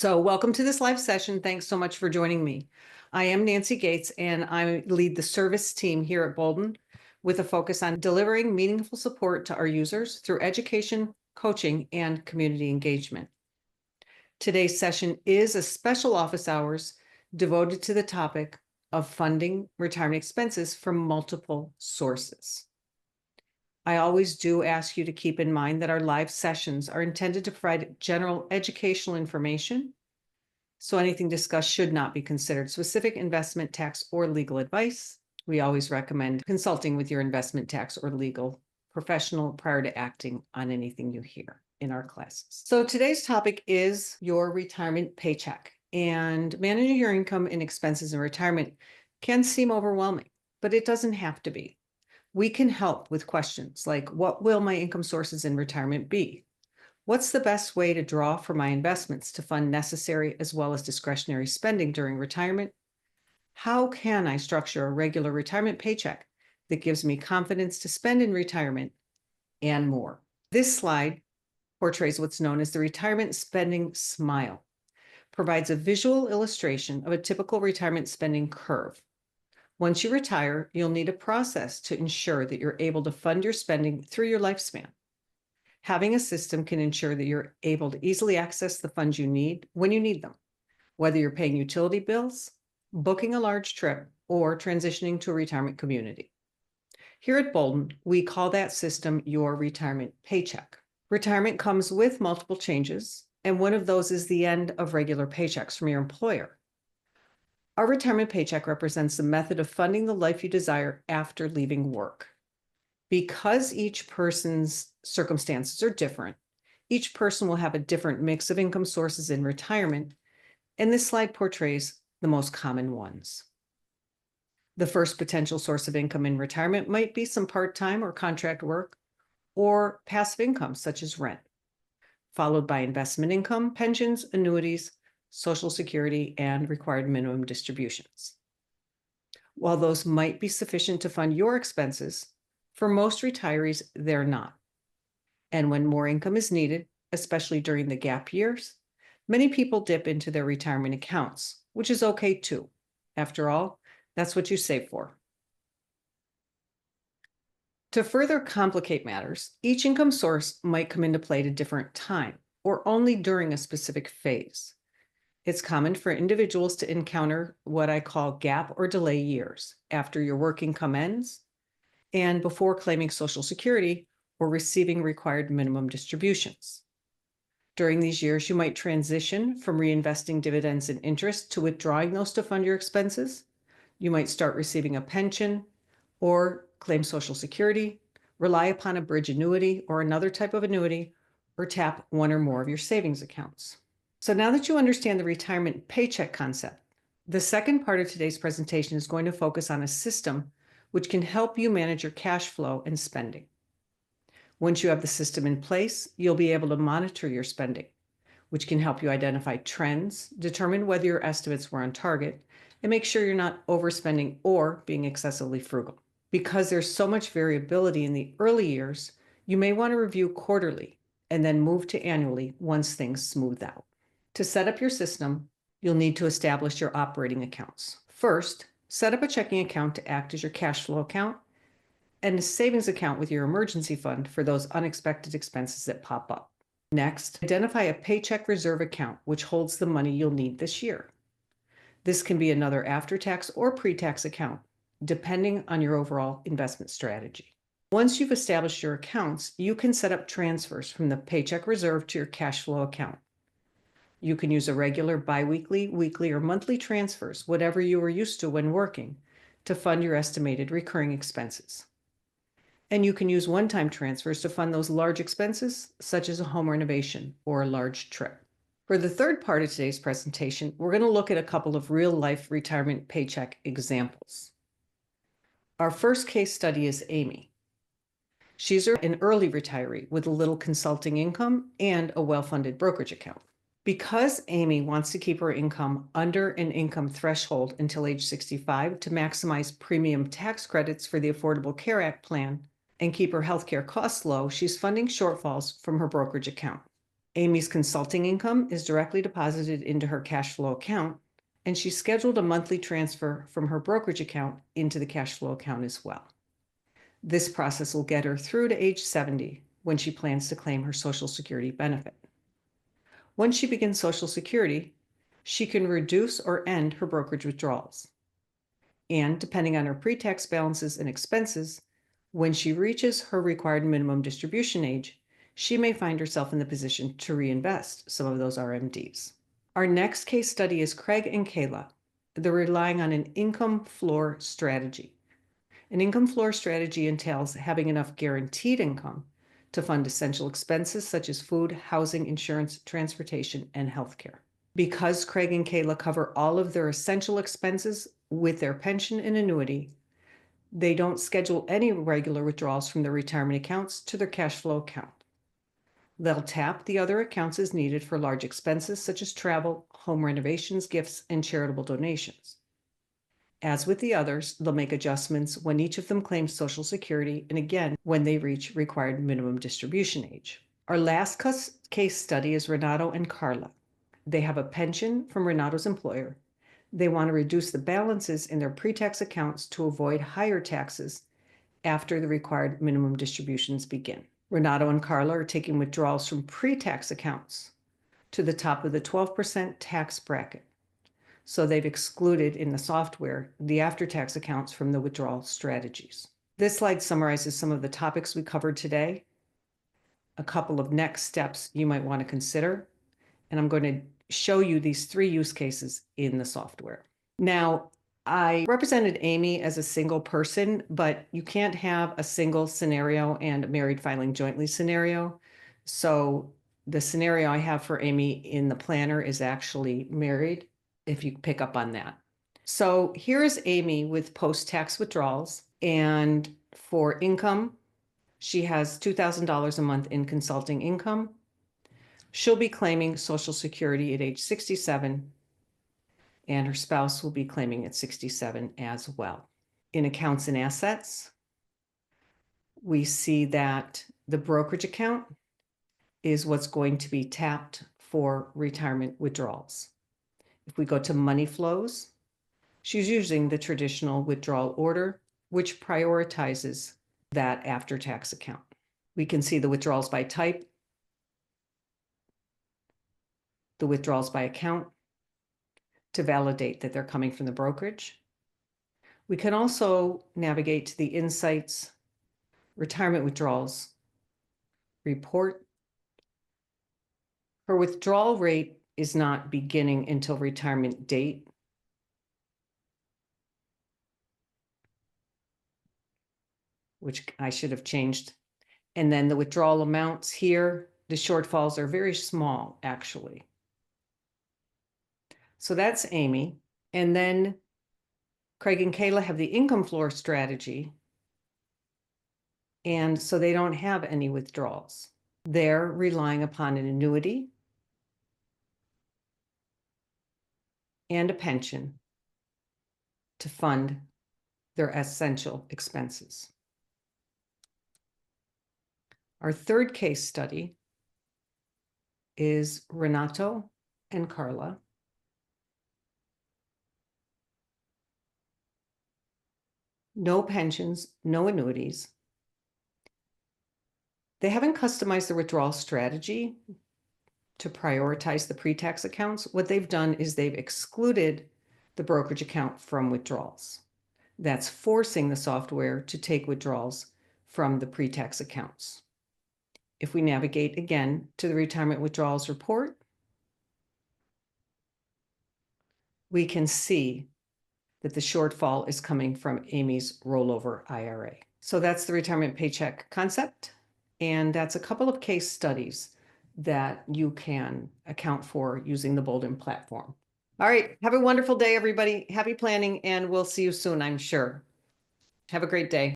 So welcome to this live session. Thanks so much for joining me. I am Nancy Gates, and I lead the service team here at Boldin with a focus on delivering meaningful support to our users through education, coaching, and community engagement. Today's session is a special office hours devoted to the topic of funding retirement expenses from multiple sources. I always do ask you to keep in mind that our live sessions are intended to provide general educational information, so anything discussed should not be considered specific investment, tax, or legal advice. We always recommend consulting with your investment, tax, or legal professional prior to acting on anything you hear in our classes. So today's topic is your retirement paycheck, and managing your income and expenses in retirement can seem overwhelming, but it doesn't have to be. We can help with questions like, what will my income sources in retirement be? What's the best way to draw from my investments to fund necessary as well as discretionary spending during retirement? How can I structure a regular retirement paycheck that gives me confidence to spend in retirement, and more? This slide portrays what's known as the retirement spending smile, provides a visual illustration of a typical retirement spending curve. Once you retire, you'll need a process to ensure that you're able to fund your spending through your lifespan. Having a system can ensure that you're able to easily access the funds you need when you need them, whether you're paying utility bills, booking a large trip, or transitioning to a retirement community. Here at Boldin, we call that system your retirement paycheck. Retirement comes with multiple changes, and one of those is the end of regular paychecks from your employer. Our retirement paycheck represents the method of funding the life you desire after leaving work. Because each person's circumstances are different, each person will have a different mix of income sources in retirement, and this slide portrays the most common ones. The first potential source of income in retirement might be some part-time or contract work or passive income such as rent, followed by investment income, pensions, annuities, Social Security, and required minimum distributions. While those might be sufficient to fund your expenses, for most retirees, they're not. And when more income is needed, especially during the gap years, many people dip into their retirement accounts, which is okay too. After all, that's what you save for. To further complicate matters, each income source might come into play at a different time or only during a specific phase. It's common for individuals to encounter what I call gap or delay years after your work income ends and before claiming Social Security or receiving required minimum distributions. During these years, you might transition from reinvesting dividends and interest to withdrawing those to fund your expenses. You might start receiving a pension or claim Social Security, rely upon a bridge annuity or another type of annuity, or tap one or more of your savings accounts. So now that you understand the retirement paycheck concept, the second part of today's presentation is going to focus on a system which can help you manage your cash flow and spending. Once you have the system in place, you'll be able to monitor your spending, which can help you identify trends, determine whether your estimates were on target, and make sure you're not overspending or being excessively frugal. Because there's so much variability in the early years, you may want to review quarterly and then move to annually once things smooth out. To set up your system, you'll need to establish your operating accounts. First, set up a checking account to act as your cash flow account and a savings account with your emergency fund for those unexpected expenses that pop up. Next, identify a paycheck reserve account, which holds the money you'll need this year. This can be another after-tax or pre-tax account, depending on your overall investment strategy. Once you've established your accounts, you can set up transfers from the paycheck reserve to your cash flow account. You can use a regular biweekly, weekly, or monthly transfers, whatever you were used to when working, to fund your estimated recurring expenses. And you can use one-time transfers to fund those large expenses, such as a home renovation or a large trip. For the third part of today's presentation, we're going to look at a couple of real-life retirement paycheck examples. Our first case study is Amy. She's an early retiree with a little consulting income and a well-funded brokerage account. Because Amy wants to keep her income under an income threshold until age 65 to maximize premium tax credits for the Affordable Care Act plan and keep her healthcare costs low, she's funding shortfalls from her brokerage account. Amy's consulting income is directly deposited into her cash flow account, and she scheduled a monthly transfer from her brokerage account into the cash flow account as well. This process will get her through to age 70 when she plans to claim her Social Security benefit. Once she begins Social Security, she can reduce or end her brokerage withdrawals. And depending on her pre-tax balances and expenses, when she reaches her required minimum distribution age, she may find herself in the position to reinvest some of those RMDs. Our next case study is Craig and Kayla. They're relying on an income floor strategy. An income floor strategy entails having enough guaranteed income to fund essential expenses such as food, housing, insurance, transportation, and healthcare. Because Craig and Kayla cover all of their essential expenses with their pension and annuity, they don't schedule any regular withdrawals from their retirement accounts to their cash flow account. They'll tap the other accounts as needed for large expenses such as travel, home renovations, gifts, and charitable donations. As with the others, they'll make adjustments when each of them claims Social Security and again when they reach required minimum distribution age. Our last case study is Renato and Carla. They have a pension from Renato's employer. They want to reduce the balances in their pre-tax accounts to avoid higher taxes after the required minimum distributions begin. Renato and Carla are taking withdrawals from pre-tax accounts to the top of the 12% tax bracket. So they've excluded in the software the after-tax accounts from the withdrawal strategies. This slide summarizes some of the topics we covered today, a couple of next steps you might want to consider, and I'm going to show you these 3 use cases in the software. Now, I represented Amy as a single person, but you can't have a single scenario and a married filing jointly scenario. So the scenario I have for Amy in the planner is actually married, if you pick up on that. So here's Amy with post-tax withdrawals, and for income, she has $2,000 a month in consulting income. She'll be claiming Social Security at age 67, and her spouse will be claiming at 67 as well. In accounts and assets, we see that the brokerage account is what's going to be tapped for retirement withdrawals. If we go to money flows, she's using the traditional withdrawal order, which prioritizes that after-tax account. We can see the withdrawals by type, the withdrawals by account, to validate that they're coming from the brokerage. We can also navigate to the Insights Retirement Withdrawals report. Her withdrawal rate is not beginning until retirement date. Which I should have changed. And then the withdrawal amounts here, the shortfalls are very small, actually. So that's Amy. And then Craig and Kayla have the income floor strategy. And so they don't have any withdrawals. They're relying upon an annuity and a pension to fund their essential expenses. Our third case study is Renato and Carla. No pensions, no annuities. They haven't customized the withdrawal strategy to prioritize the pre-tax accounts. What they've done is they've excluded the brokerage account from withdrawals. That's forcing the software to take withdrawals from the pre-tax accounts. If we navigate again to the retirement withdrawals report, we can see that the shortfall is coming from Amy's rollover IRA. So that's the retirement paycheck concept. And that's a couple of case studies that you can account for using the Boldin platform. All right. Have a wonderful day, everybody. Happy planning, and we'll see you soon, I'm sure. Have a great day.